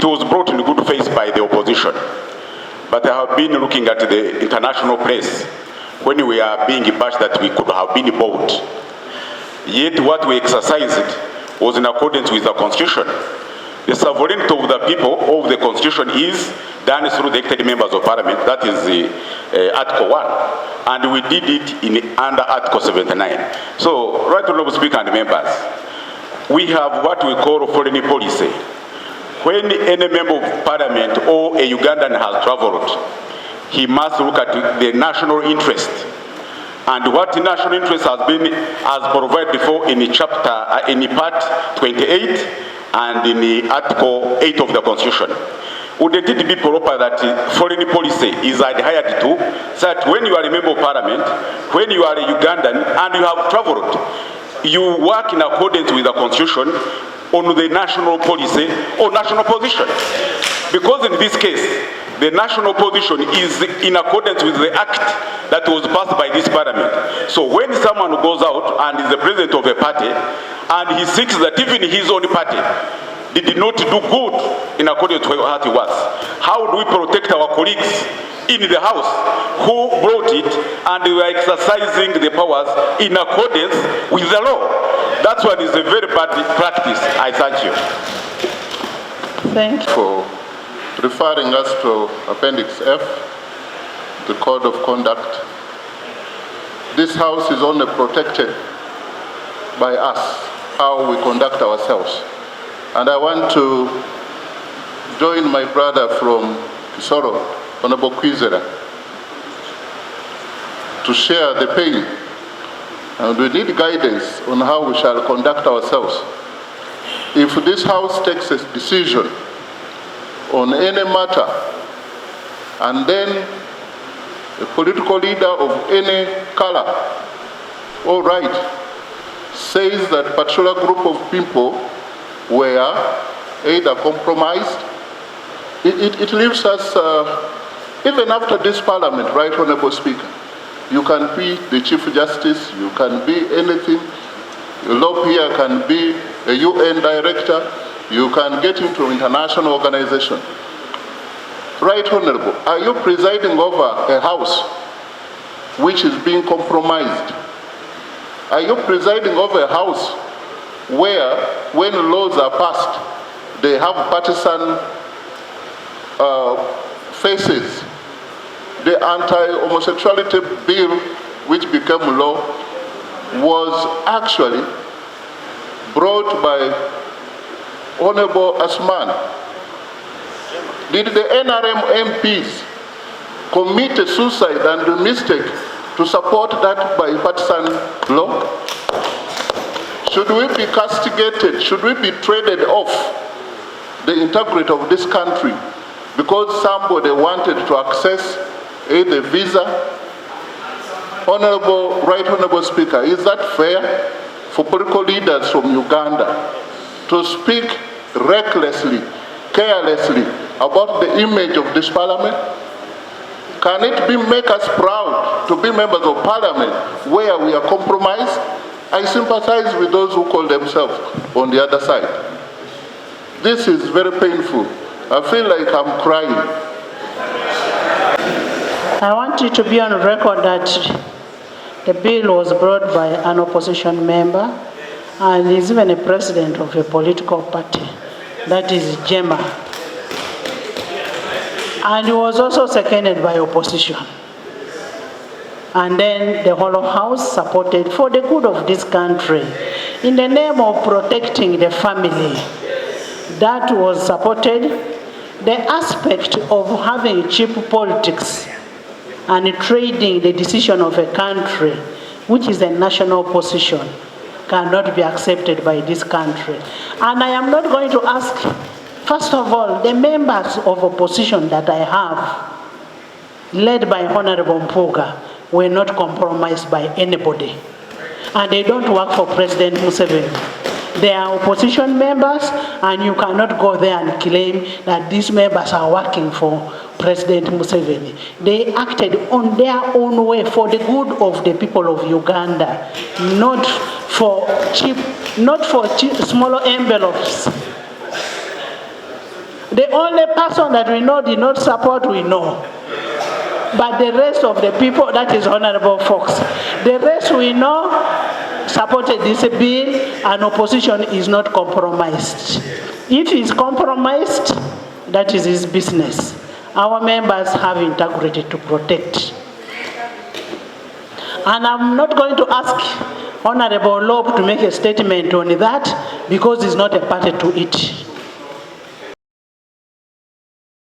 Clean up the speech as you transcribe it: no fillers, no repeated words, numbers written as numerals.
it was brought in good faith by the opposition. But I have been looking at the international press when we are being bashed that we could have been bought. Yet what we exercised was in accordance with the Constitution. The sovereignty of the people of the Constitution is done through the elected members of Parliament. That is Article 1. And we did it under Article 79. So, Right Honourable Speaker and members, we have what we call foreign policy. When any member of Parliament or a Ugandan has travelled, he must look at the national interest. And what national interest has been as provided before in in part 28 and in the Article 8 of the Constitution. Would it be proper that foreign policy is adhered to, so that when you are a member of Parliament, when you are a Ugandan and you have travelled, you work in accordance with the Constitution on the national policy or national position? Because in this case, the national position is in accordance with the act that was passed by this Parliament. So when someone goes out and is the president of a party and he seeks that even his own party did not do good in accordance with what he was, how do we protect our colleagues in the House who brought it and we are exercising the powers in accordance with the law? That one is a very bad practice. I thank you. Thank you. For referring us to Appendix F, the Code of Conduct. This House is only protected by us, how we conduct ourselves. And I want to join my brother from Kisoro, Honorable Kwizera, to share the pain. And we need guidance on how we shall conduct ourselves. If this House takes a decision on any matter, and then a political leader of any color or right says that a particular group of people were either compromised, it leaves us, even after this Parliament, Right Honourable Speaker, you can be the Chief Justice, you can be anything, a law peer can be a UN director, you can get into an international organization. Right Honourable, are you presiding over a house which is being compromised? Are you presiding over a house where, when laws are passed, they have partisan faces? The anti-homosexuality bill, which became law, was actually brought by Honorable Asman. Did the NRM MPs commit a suicide and a mistake to support that bipartisan law? Should we be castigated? Should we be traded off the integrity of this country because somebody wanted to access a visa? Right Honourable Speaker, is that fair for political leaders from Uganda to speak recklessly, carelessly about the image of this Parliament? Can it make us proud to be members of Parliament where we are compromised? I sympathize with those who call themselves on the other side. This is very painful. I feel like I'm crying. I want you to be on record that the bill was brought by an opposition member, and he's even a president of a political party, that is JEMA. And he was also seconded by opposition. And then the whole House supported for the good of this country, in the name of protecting the family. That was supported. The aspect of having cheap politics and trading the decision of a country, which is a national position, cannot be accepted by this country. And I am not going to ask, first of all, the members of opposition that I have, led by Honorable Mpuga, were not compromised by anybody. And they don't work for President Museveni. They are opposition members, and you cannot go there and claim that these members are working for President Museveni. They acted on their own way for the good of the people of Uganda, not for cheap, smaller envelopes. The only person that we know did not support, we know. But the rest of the people, that is Honorable Fox, the rest we know supported this bill, and opposition is not compromised. If he's compromised, that is his business. Our members have integrity to protect. And I'm not going to ask Honorable Loeb to make a statement on that because he's not a party to it.